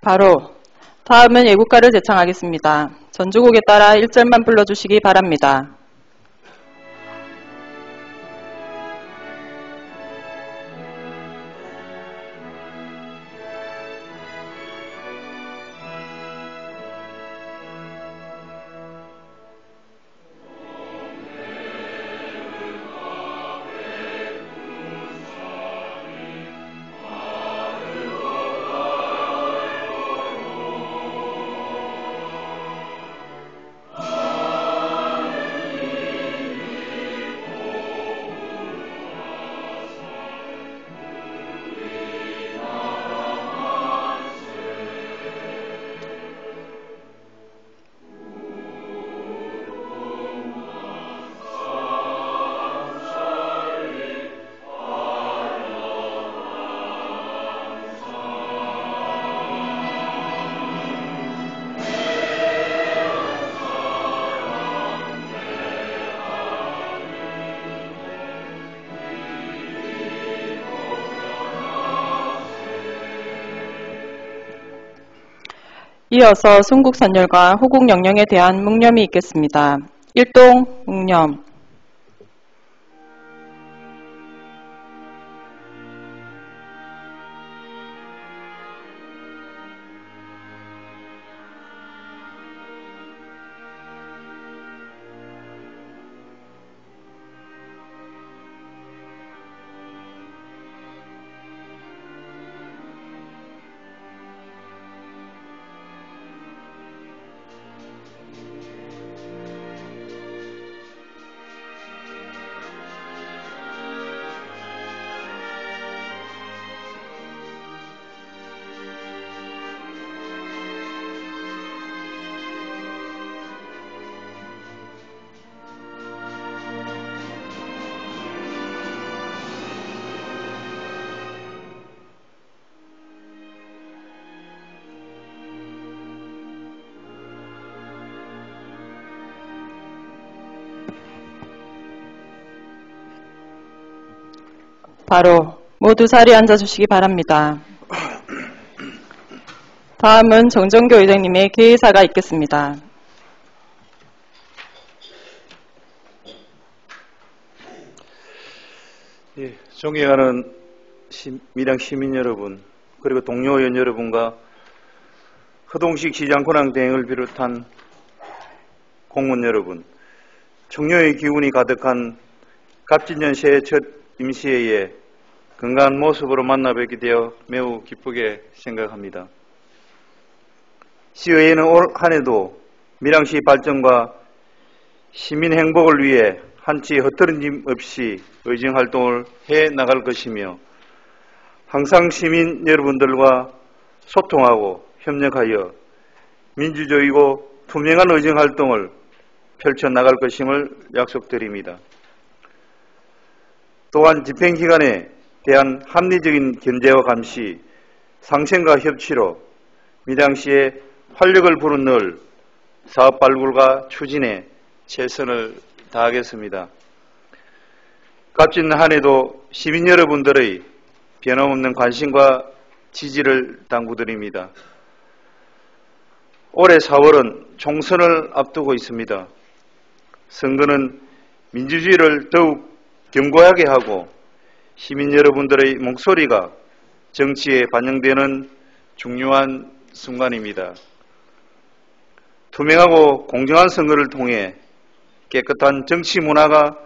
바로 다음은 예국가를 제창하겠습니다. 전주곡에 따라 1절만 불러주시기 바랍니다. 이어서 순국선열과 호국영령에 대한 묵념이 있겠습니다. 일동 묵념. 바로 모두 자리에 앉아주시기 바랍니다. 다음은 정정교 의장님의 개의사가 있겠습니다. 예, 존경하는 밀양 시민 여러분, 그리고 동료 의원 여러분과 허동식 시장 권한 대행을 비롯한 공무원 여러분, 청년의 기운이 가득한 갑진년 새해 첫 임시회에 건강한 모습으로 만나 뵙게 되어 매우 기쁘게 생각합니다. 시의회는 올 한 해도 밀양시 발전과 시민 행복을 위해 한치 흐트러짐 없이 의정활동을 해나갈 것이며 항상 시민 여러분들과 소통하고 협력하여 민주적이고 투명한 의정활동을 펼쳐나갈 것임을 약속드립니다. 또한 집행기관에 대한 합리적인 견제와 감시, 상생과 협치로 밀양시에 활력을 불어넣을 사업 발굴과 추진에 최선을 다하겠습니다. 값진 한 해도 시민 여러분들의 변함없는 관심과 지지를 당부드립니다. 올해 4월은 총선을 앞두고 있습니다. 선거는 민주주의를 더욱 견고하게 하고 시민 여러분들의 목소리가 정치에 반영되는 중요한 순간입니다. 투명하고 공정한 선거를 통해 깨끗한 정치 문화가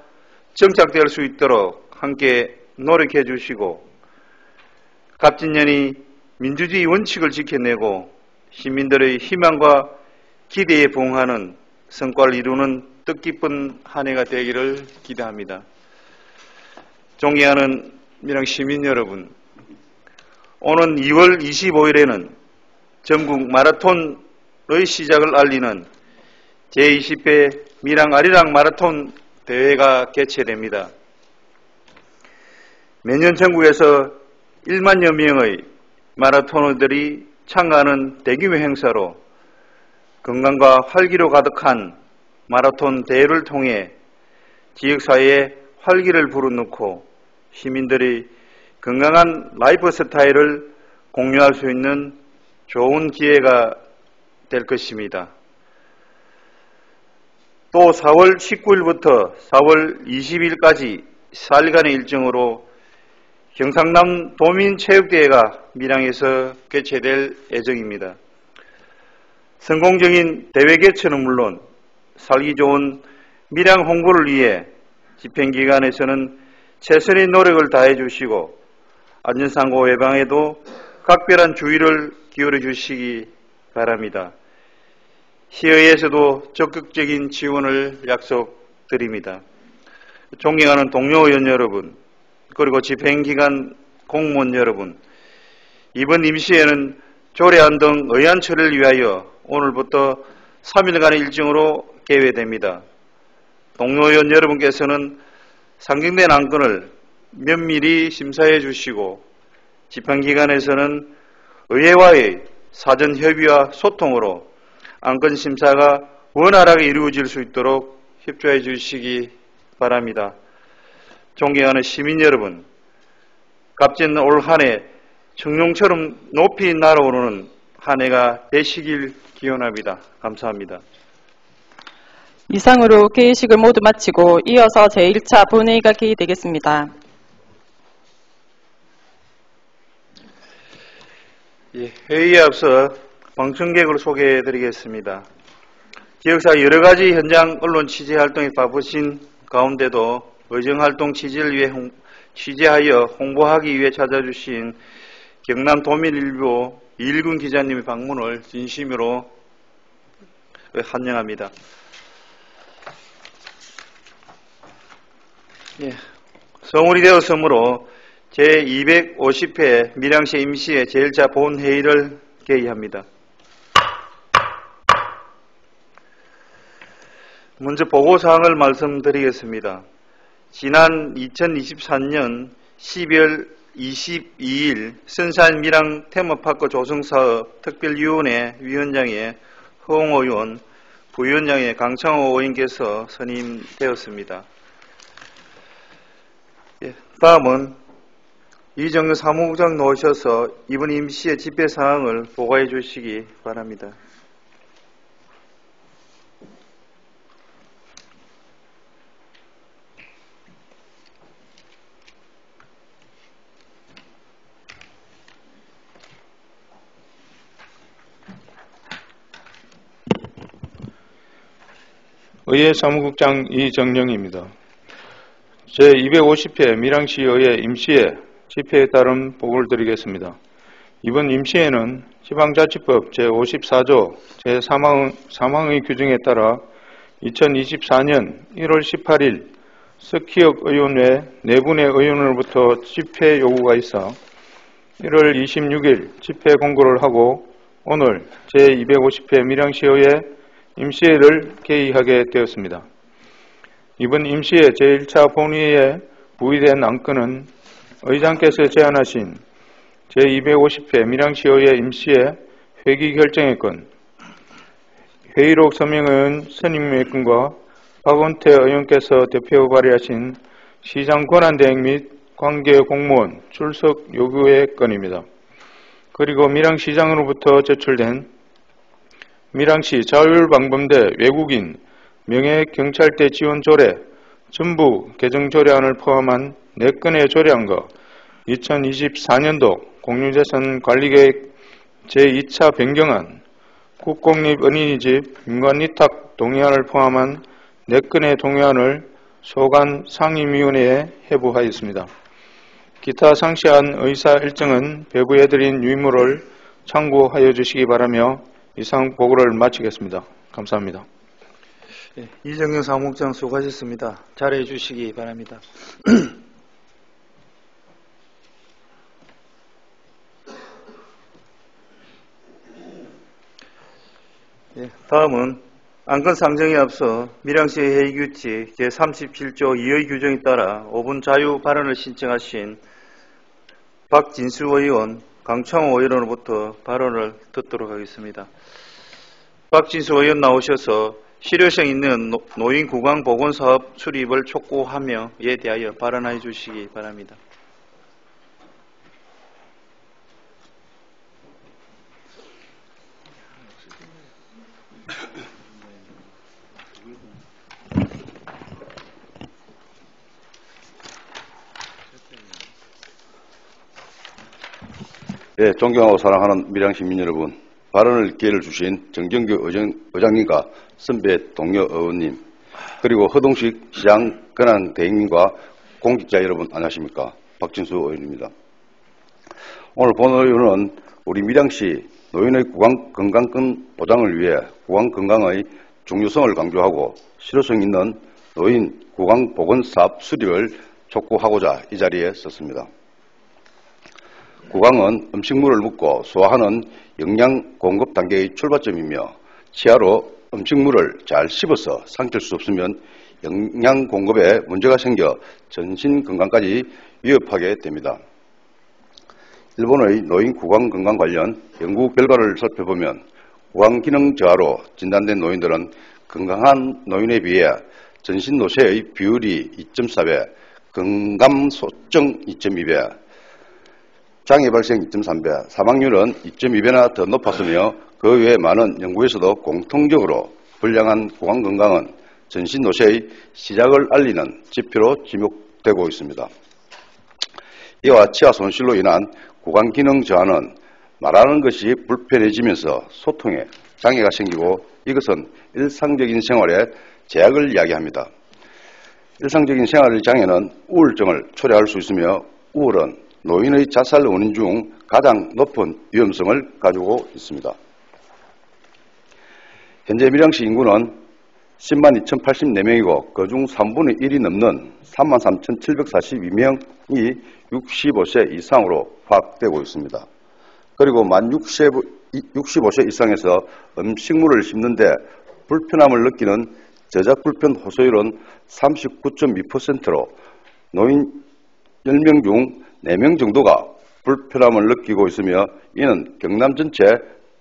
정착될 수 있도록 함께 노력해 주시고 갑진년이 민주주의 원칙을 지켜내고 시민들의 희망과 기대에 부응하는 성과를 이루는 뜻깊은 한 해가 되기를 기대합니다. 존경하는 밀양 시민 여러분, 오는 2월 25일에는 전국 마라톤의 시작을 알리는 제20회 밀양 아리랑 마라톤 대회가 개최됩니다. 매년 전국에서 1만여 명의 마라토너들이 참가하는 대규모 행사로 건강과 활기로 가득한 마라톤 대회를 통해 지역사회에 활기를 불어넣고 시민들이 건강한 라이프 스타일을 공유할 수 있는 좋은 기회가 될 것입니다. 또 4월 19일부터 4월 20일까지 4일간의 일정으로 경상남 도민체육대회가 밀양에서 개최될 예정입니다. 성공적인 대회 개최는 물론 살기 좋은 밀양 홍보를 위해 집행기관에서는 최선의 노력을 다해 주시고 안전사고 예방에도 각별한 주의를 기울여 주시기 바랍니다. 시의회에서도 적극적인 지원을 약속드립니다. 존경하는 동료 의원 여러분, 그리고 집행기관 공무원 여러분, 이번 임시회는 조례안 등 의안 처리를 위하여 오늘부터 3일간의 일정으로 개회됩니다. 동료 의원 여러분께서는 상정된 안건을 면밀히 심사해 주시고 집행기관에서는 의회와의 사전 협의와 소통으로 안건 심사가 원활하게 이루어질 수 있도록 협조해 주시기 바랍니다. 존경하는 시민 여러분, 값진 올 한 해 청룡처럼 높이 날아오르는 한 해가 되시길 기원합니다. 감사합니다. 이상으로 개의식을 모두 마치고 이어서 제1차 본회의가 개의되겠습니다. 회의에 앞서 방청객을 소개해 드리겠습니다. 지역사 여러 가지 현장 언론 취재 활동에 바쁘신 가운데도 의정활동 취재하여 홍보하기 위해 찾아주신 경남 도민일보 이일군 기자님의 방문을 진심으로 환영합니다. 성울이 되었으므로 제250회 밀양시 임시회 제1차 본회의를 개의합니다. 먼저 보고사항을 말씀드리겠습니다. 지난 2023년 12월 22일 선산 밀양 테마파크 조성사업 특별위원회 위원장에 허홍호 의원, 부위원장에 강창호 의원께서 선임되었습니다. 다음은 이정근 사무국장 나오셔서 이번 임시의 집회 사항을 보고해 주시기 바랍니다. 의회 사무국장 이정영입니다. 제250회 밀양시의회 임시회 집회에 따른 보고를 드리겠습니다. 이번 임시회는 지방자치법 제54조 제3항의 규정에 따라 2024년 1월 18일 석희혁 의원 외 4분의 의원으로부터 집회 요구가 있어 1월 26일 집회 공고를 하고 오늘 제250회 밀양시의회 임시회를 개의하게 되었습니다. 이번 임시회 제1차 본회의에 부의된 안건은 의장께서 제안하신 제250회 밀양시의회 임시회 회기 결정의 건, 회의록 서명은 선임의 건과 박원태 의원께서 대표 발의하신 시장 권한대행 및 관계 공무원 출석 요구의 건입니다. 그리고 밀양시장으로부터 제출된 밀양시 자율방범대 외국인 명예경찰대 지원 조례 전부 개정 조례안을 포함한 4건의 조례안과 2024년도 공유재산 관리계획 제2차 변경안, 국공립 어린이집 민관위탁 동의안을 포함한 4건의 동의안을 소관 상임위원회에 회부하였습니다. 기타 상시한 의사 일정은 배부해드린 유의물을 참고하여 주시기 바라며 이상 보고를 마치겠습니다. 감사합니다. 이정영 사무국장 수고하셨습니다. 잘해 주시기 바랍니다. 다음은 안건 상정에 앞서 밀양시 회의규칙 제37조 2의 규정에 따라 5분 자유 발언을 신청하신 박진수 의원, 강창호 의원으로부터 발언을 듣도록 하겠습니다. 박진수 의원 나오셔서 실효성 있는 노인 구강 보건 사업 수립을 촉구하며 이에 대하여 발언해 주시기 바랍니다. 예, 존경하고 사랑하는 밀양시민 여러분, 발언을 기회를 주신 정정규 의장님과 선배 동료 의원님, 그리고 허동식 시장 권한 대행님과 공직자 여러분 안녕하십니까? 박진수 의원입니다. 오늘 본 의원은 우리 밀양시 노인의 구강 건강권 보장을 위해 구강 건강의 중요성을 강조하고 실효성 있는 노인 구강 보건 사업 수립을 촉구하고자 이 자리에 섰습니다. 구강은 음식물을 묻고 소화하는 영양 공급 단계의 출발점이며 치아로 음식물을 잘 씹어서 삼킬 수 없으면 영양 공급에 문제가 생겨 전신 건강까지 위협하게 됩니다. 일본의 노인 구강 건강 관련 연구 결과를 살펴보면 구강 기능 저하로 진단된 노인들은 건강한 노인에 비해 전신 노쇠의 비율이 2.4배, 건강 소증 2.2배, 장애 발생 2.3배, 사망률은 2.2배나 더 높았으며 그 외 많은 연구에서도 공통적으로 불량한 구강 건강은 전신 노쇠의 시작을 알리는 지표로 지목되고 있습니다. 이와 치아 손실로 인한 구강 기능 저하는 말하는 것이 불편해지면서 소통에 장애가 생기고 이것은 일상적인 생활에 제약을 이야기합니다. 일상적인 생활의 장애는 우울증을 초래할 수 있으며 우울은 노인의 자살 원인 중 가장 높은 위험성을 가지고 있습니다. 현재 밀양시 인구는 10만 2,084명이고 그중 3분의 1이 넘는 33,742명이 65세 이상으로 파악되고 있습니다. 그리고 만 65세 이상에서 음식물을 씹는데 불편함을 느끼는 저작 불편 호소율은 39.2%로 노인 10명 중 4명 정도가 불편함을 느끼고 있으며 이는 경남 전체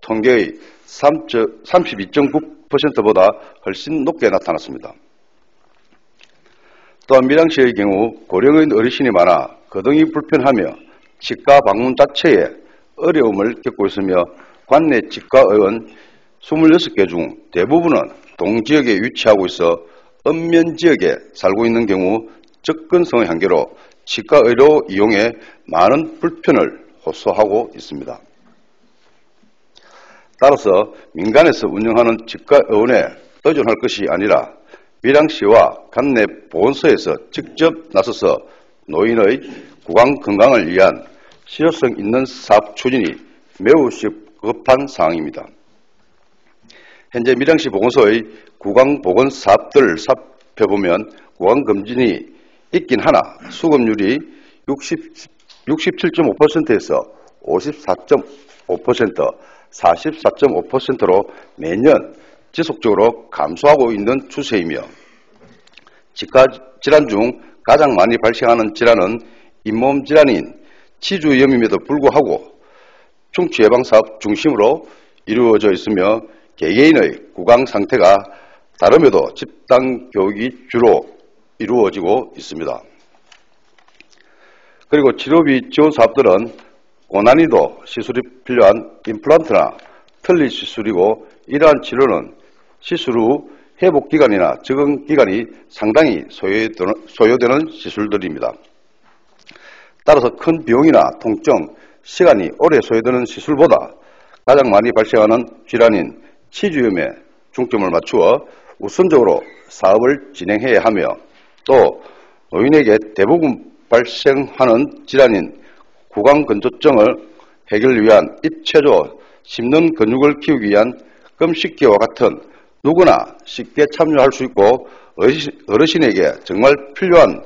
통계의 32.9%보다 훨씬 높게 나타났습니다. 또한 밀양시의 경우 고령의 어르신이 많아 거동이 불편하며 치과 방문 자체에 어려움을 겪고 있으며 관내 치과의원 26개 중 대부분은 동지역에 위치하고 있어 읍면 지역에 살고 있는 경우 접근성의 한계로 치과 의료 이용에 많은 불편을 호소하고 있습니다. 따라서 민간에서 운영하는 치과의원에 의존할 것이 아니라 밀양시와 관내 보건소에서 직접 나서서 노인의 구강 건강을 위한 실효성 있는 사업 추진이 매우 시급한 사항입니다. 현재 밀양시 보건소의 구강 보건 사업들을 살펴보면 구강 검진이 있긴 하나 수급률이 67.5%에서 54.5%, 44.5%로 매년 지속적으로 감소하고 있는 추세이며 치과 질환 중 가장 많이 발생하는 질환은 잇몸 질환인 치주염임에도 불구하고 충치 예방 사업 중심으로 이루어져 있으며 개개인의 구강 상태가 다름에도 집단 교육이 주로 이루어지고 있습니다. 그리고 치료비 지원 사업들은 고난이도 시술이 필요한 임플란트나 틀니 시술이고 이러한 치료는 시술 후 회복 기간이나 적응 기간이 상당히 소요되는 시술들입니다. 따라서 큰 비용이나 통증, 시간이 오래 소요되는 시술보다 가장 많이 발생하는 질환인 치주염에 중점을 맞추어 우선적으로 사업을 진행해야 하며 또 노인에게 대부분 발생하는 질환인 구강건조증을 해결을 위한 입체조, 씹는 근육을 키우기 위한 껌씹기와 같은 누구나 쉽게 참여할 수 있고 어르신에게 정말 필요한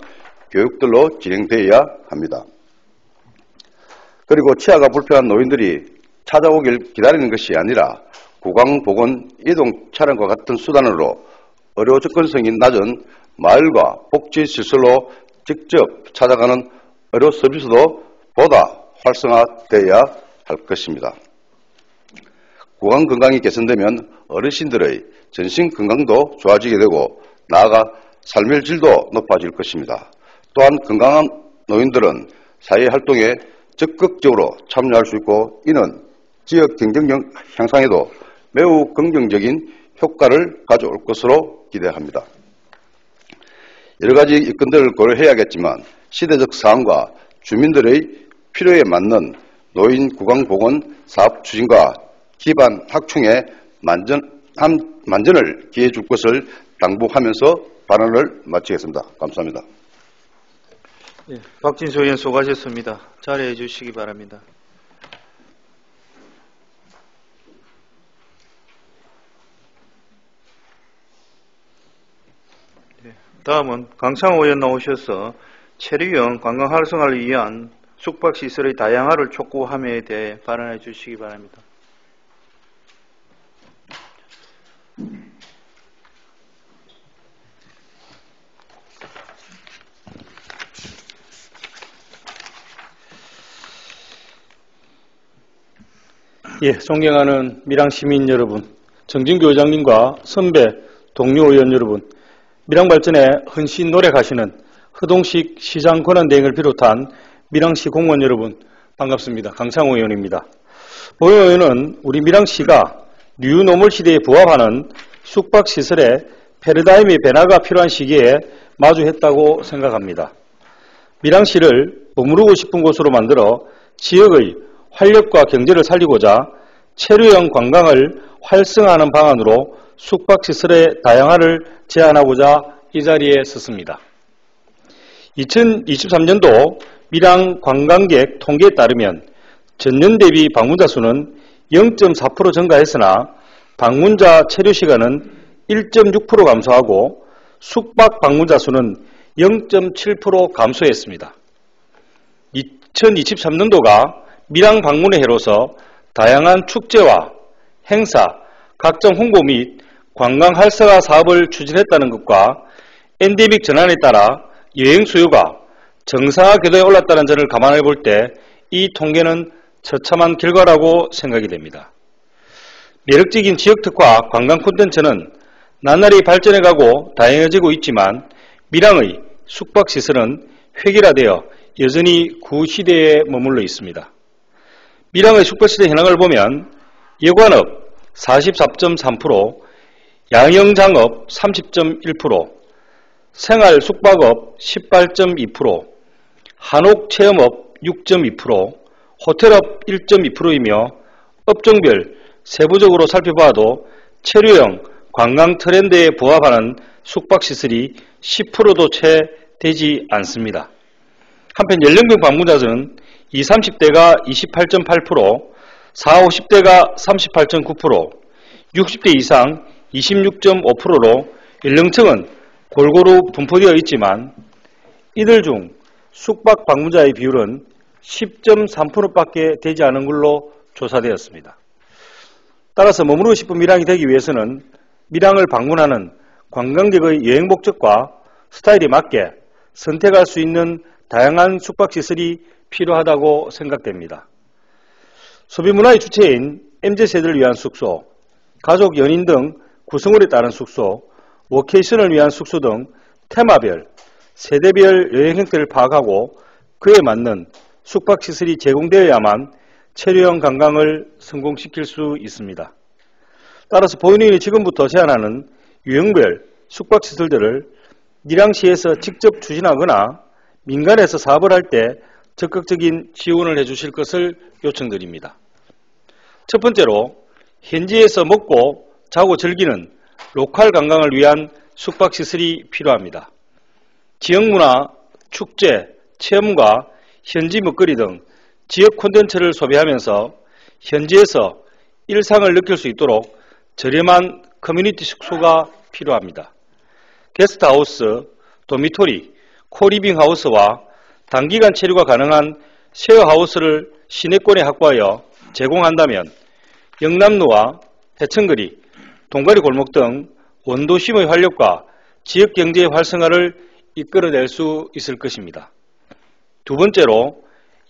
교육들로 진행되어야 합니다. 그리고 치아가 불편한 노인들이 찾아오길 기다리는 것이 아니라 구강보건 이동 차량과 같은 수단으로 의료 접근성이 낮은 마을과 복지시설로 직접 찾아가는 의료 서비스도 보다 활성화되어야 할 것입니다. 구강 건강이 개선되면 어르신들의 전신 건강도 좋아지게 되고 나아가 삶의 질도 높아질 것입니다. 또한 건강한 노인들은 사회활동에 적극적으로 참여할 수 있고 이는 지역 경쟁력 향상에도 매우 긍정적인 효과를 가져올 것으로 기대합니다. 여러 가지 여건들을 고려해야겠지만 시대적 사항과 주민들의 필요에 맞는 노인 구강보건 사업 추진과 기반 확충에 만전을 기해 줄 것을 당부하면서 발언을 마치겠습니다. 감사합니다. 예, 박진수 의원 수고하셨습니다. 자리해 주시기 바랍니다. 다음은 강창호 의원 나오셔서 체류형 관광 활성화를 위한 숙박시설의 다양화를 촉구함에 대해 발언해 주시기 바랍니다. 예, 존경하는 밀양 시민 여러분, 정진교 의장님과 선배 동료 의원 여러분, 밀양 발전에 헌신 노력하시는 허동식 시장 권한대행을 비롯한 밀양시 공무원 여러분, 반갑습니다. 강창호 의원입니다. 본 의원은 우리 밀양시가 뉴노멀 시대에 부합하는 숙박시설의 패러다임의 변화가 필요한 시기에 마주했다고 생각합니다. 밀양시를 머무르고 싶은 곳으로 만들어 지역의 활력과 경제를 살리고자 체류형 관광을 활성화하는 방안으로 숙박시설의 다양화를 제안하고자 이 자리에 섰습니다. 2023년도 밀양 관광객 통계에 따르면 전년 대비 방문자 수는 0.4% 증가했으나 방문자 체류 시간은 1.6% 감소하고 숙박 방문자 수는 0.7% 감소했습니다. 2023년도가 밀양 방문의 해로서 다양한 축제와 행사, 각종 홍보 및 관광 활성화 사업을 추진했다는 것과 엔데믹 전환에 따라 여행 수요가 정상화 궤도에 올랐다는 점을 감안해 볼 때 이 통계는 처참한 결과라고 생각이 됩니다. 매력적인 지역특화 관광 콘텐츠는 나날이 발전해가고 다양해지고 있지만 밀양의 숙박시설은 획일화되어 여전히 구시대에 머물러 있습니다. 밀양의 숙박시설 현황을 보면 여관업 44.3%, 양영장업 30.1%, 생활 숙박업 18.2%, 한옥체험업 6.2%, 호텔업 1.2%이며 업종별 세부적으로 살펴봐도 체류형 관광 트렌드에 부합하는 숙박시설이 10%도 채 되지 않습니다. 한편 연령별 방문자들은 20, 30대가 28.8%, 40, 50대가 38.9%, 60대 이상 26.5%로 연령층은 골고루 분포되어 있지만 이들 중 숙박 방문자의 비율은 10.3%밖에 되지 않은 걸로 조사되었습니다. 따라서 머무르고 싶은 밀양이 되기 위해서는 밀양을 방문하는 관광객의 여행 목적과 스타일에 맞게 선택할 수 있는 다양한 숙박시설이 필요하다고 생각됩니다. 소비문화의 주체인 MZ세대를 위한 숙소, 가족, 연인 등 구성원에 따른 숙소, 워케이션을 위한 숙소 등 테마별, 세대별 여행 형태를 파악하고 그에 맞는 숙박시설이 제공되어야만 체류형 관광을 성공시킬 수 있습니다. 따라서 본인이 지금부터 제안하는 유형별 숙박시설들을 밀양시에서 직접 추진하거나 민간에서 사업을 할 때 적극적인 지원을 해주실 것을 요청드립니다. 첫 번째로 현지에서 먹고 자고 즐기는 로컬 관광을 위한 숙박시설이 필요합니다. 지역문화, 축제, 체험과 현지 먹거리 등 지역 콘텐츠를 소비하면서 현지에서 일상을 느낄 수 있도록 저렴한 커뮤니티 숙소가 필요합니다. 게스트하우스, 도미토리, 코리빙하우스와 단기간 체류가 가능한 쉐어하우스를 시내권에 확보하여 제공한다면 영남로와 해천거리, 동가리 골목 등 원도심의 활력과 지역경제의 활성화를 이끌어낼 수 있을 것입니다. 두 번째로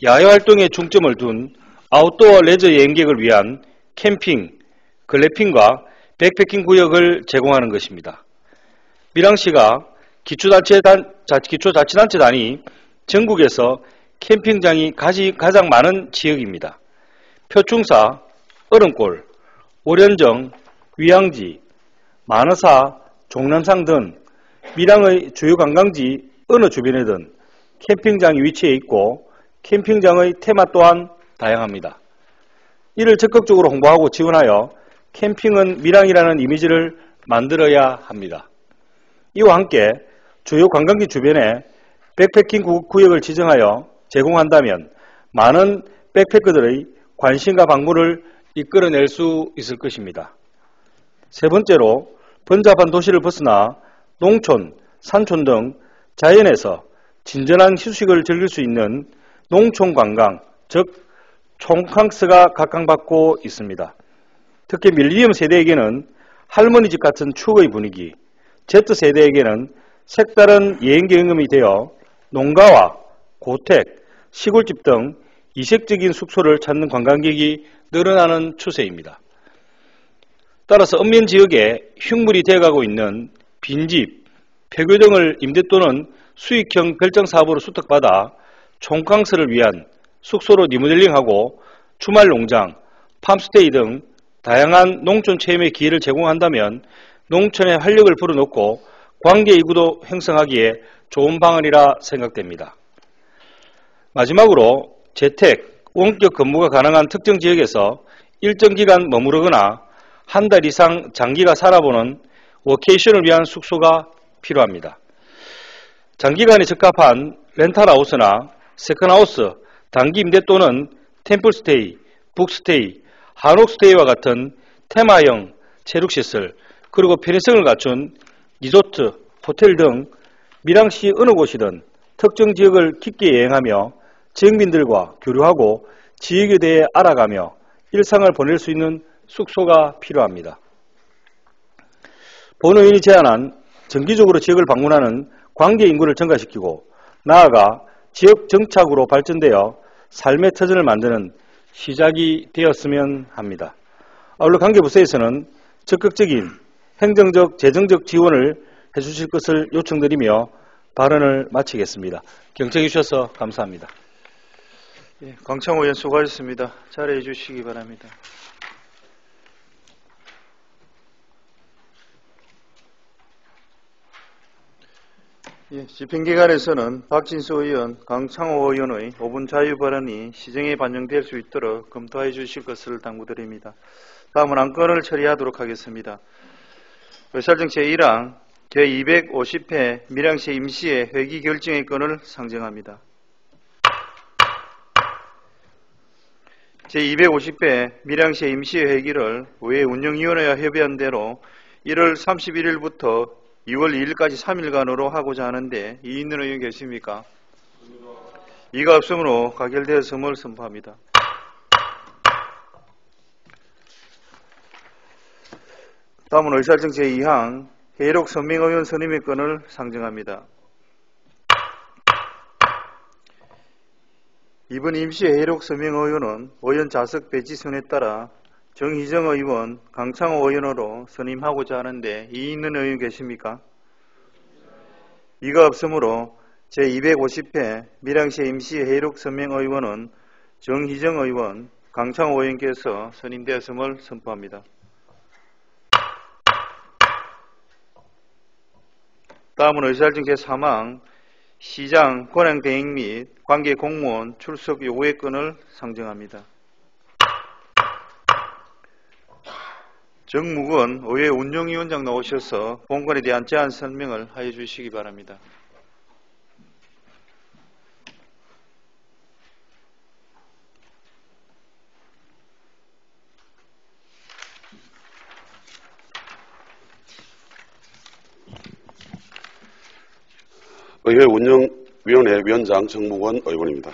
야외활동에 중점을 둔 아웃도어 레저 여행객을 위한 캠핑, 글램핑과 백패킹 구역을 제공하는 것입니다. 밀양시가 기초자치단체 단위 전국에서 캠핑장이 가장 많은 지역입니다. 표충사, 얼음골, 오련정, 위양지, 만어사, 종남상 등 밀양의 주요 관광지 어느 주변에든 캠핑장이 위치해 있고 캠핑장의 테마 또한 다양합니다. 이를 적극적으로 홍보하고 지원하여 캠핑은 밀양이라는 이미지를 만들어야 합니다. 이와 함께 주요 관광지 주변에 백패킹 구역을 지정하여 제공한다면 많은 백패커들의 관심과 방문을 이끌어낼 수 있을 것입니다. 세 번째로 번잡한 도시를 벗어나 농촌, 산촌 등 자연에서 진전한 휴식을 즐길 수 있는 농촌 관광, 즉 촌캉스가 각광받고 있습니다. 특히 밀리니엄 세대에게는 할머니 집 같은 추억의 분위기, Z세대에게는 색다른 여행 경험이 되어 농가와 고택, 시골집 등 이색적인 숙소를 찾는 관광객이 늘어나는 추세입니다. 따라서 읍면 지역에 흉물이 되어가고 있는 빈집, 폐교 등을 임대 또는 수익형 별장 사업으로 수탁받아 촌캉스를 위한 숙소로 리모델링하고 주말 농장, 팜스테이 등 다양한 농촌 체험의 기회를 제공한다면 농촌의 활력을 불어넣고 관계 이구도 형성하기에 좋은 방안이라 생각됩니다. 마지막으로 재택, 원격 근무가 가능한 특정 지역에서 일정 기간 머무르거나 한 달 이상 장기가 살아보는 워케이션을 위한 숙소가 필요합니다. 장기간에 적합한 렌탈하우스나 세컨하우스, 단기 임대 또는 템플스테이, 북스테이, 한옥스테이와 같은 테마형 체육시설, 그리고 편의성을 갖춘 리조트, 호텔 등 밀양시 어느 곳이든 특정 지역을 깊게 여행하며 지역민들과 교류하고 지역에 대해 알아가며 일상을 보낼 수 있는 숙소가 필요합니다. 본 의원이 제안한 정기적으로 지역을 방문하는 관계 인구를 증가시키고 나아가 지역 정착으로 발전되어 삶의 터전을 만드는 시작이 되었으면 합니다. 아울러 관계부서에서는 적극적인 행정적, 재정적 지원을 해주실 것을 요청드리며 발언을 마치겠습니다. 경청해 주셔서 감사합니다. 예, 강창호 의원 수고하셨습니다. 자리해 주시기 바랍니다. 예, 집행기관에서는 박진수 의원, 강창호 의원의 5분 자유 발언이 시정에 반영될 수 있도록 검토해 주실 것을 당부드립니다. 다음은 안건을 처리하도록 하겠습니다. 의사정 제1항 제250회 밀양시 임시회 회기 결정의 건을 상정합니다. 제250회 밀양시 임시회 회기를 의회 운영위원회와 협의한 대로 1월 31일부터 2월 2일까지 3일간으로 하고자 하는데 이의 있는 의원 계십니까? 이가 없으므로 가결되었음을 선포합니다. 다음은 의사정 제2항 회의록 선명의원 선임의 건을 상정합니다. 이번 임시회 회의록 선명의원은 의원 좌석 배치 순에 따라 정희정 의원, 강창호 의원으로 선임하고자 하는데 이의 있는 의원 계십니까? 이가 없으므로 제250회 밀양시 임시회 회의록 선명의원은 정희정 의원, 강창호 의원께서 선임되었음을 선포합니다. 다음은 의사일정 제3항 시장 권한 대행 및 관계 공무원 출석 요구의 건을 상정합니다. 정묵은 의회 운영위원장 나오셔서 본건에 대한 제안 설명을 하여 주시기 바랍니다. 의회 운영위원회 위원장 정묵원 의원입니다.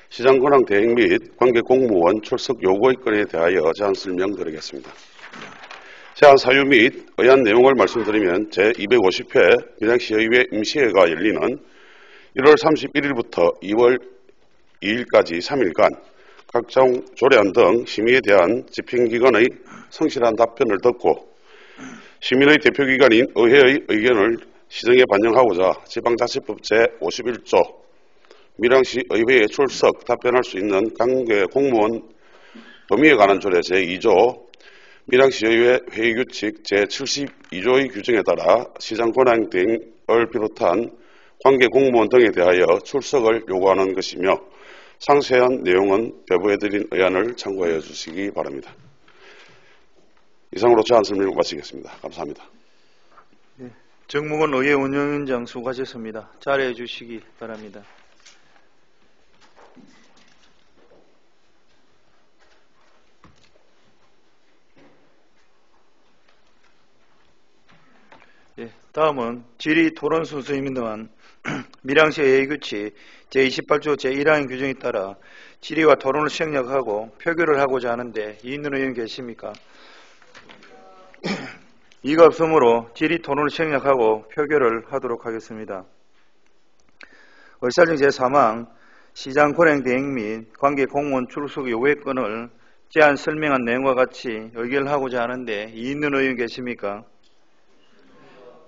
시장 권한 대행 및 관계 공무원 출석 요구의 건에 대하여 제안 설명드리겠습니다. 제안 사유 및 의안 내용을 말씀드리면 제250회 밀양시의회 임시회가 열리는 1월 31일부터 2월 2일까지 3일간 각종 조례안 등 심의에 대한 집행기관의 성실한 답변을 듣고 시민의 대표기관인 의회의 의견을 시정에 반영하고자 지방자치법 제51조 밀양시 의회에 출석 답변할 수 있는 관계 공무원 범위에 관한 조례 제2조 밀양시의회 회의규칙 제72조의 규정에 따라 시장 권한 대행을 비롯한 관계 공무원 등에 대하여 출석을 요구하는 것이며 상세한 내용은 배부해드린 의안을 참고해 주시기 바랍니다. 이상으로 제안 설명을 마치겠습니다. 감사합니다. 정무원 의회 운영위원장 수고하셨습니다. 자리해 주시기 바랍니다. 다음은 질의 토론 순서입니다만 밀양시 의회규칙 제28조 제1항의 규정에 따라 질의와 토론을 생략하고 표결을 하고자 하는데 이있는 의원 계십니까? 이가 없으므로 질의 토론을 생략하고 표결을 하도록 하겠습니다. 의사정 제3항 시장 권행 대행 및 관계 공무원 출석 요구권을 제안 설명한 내용과 같이 의결하고자 하는데 이있는 의원 계십니까?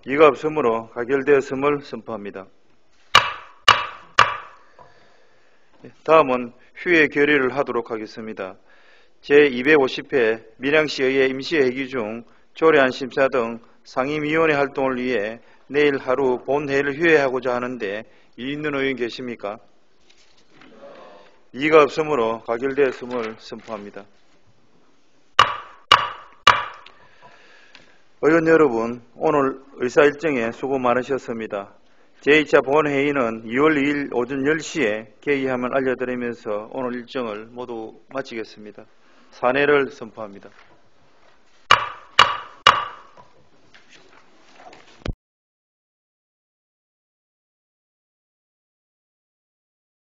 이가 없으므로 가결되었음을 선포합니다. 다음은 휴회 결의를 하도록 하겠습니다. 제250회 밀양시의회 임시회기 중 조례안 심사 등 상임위원회 활동을 위해 내일 하루 본회의를 휴회하고자 하는데 이있는 의원 계십니까? 이가 없으므로 가결되었음을 선포합니다. 의원 여러분, 오늘 의사일정에 수고 많으셨습니다. 제2차 본회의는 2월 2일 오전 10시에 개의함을 알려드리면서 오늘 일정을 모두 마치겠습니다. 사내를 선포합니다.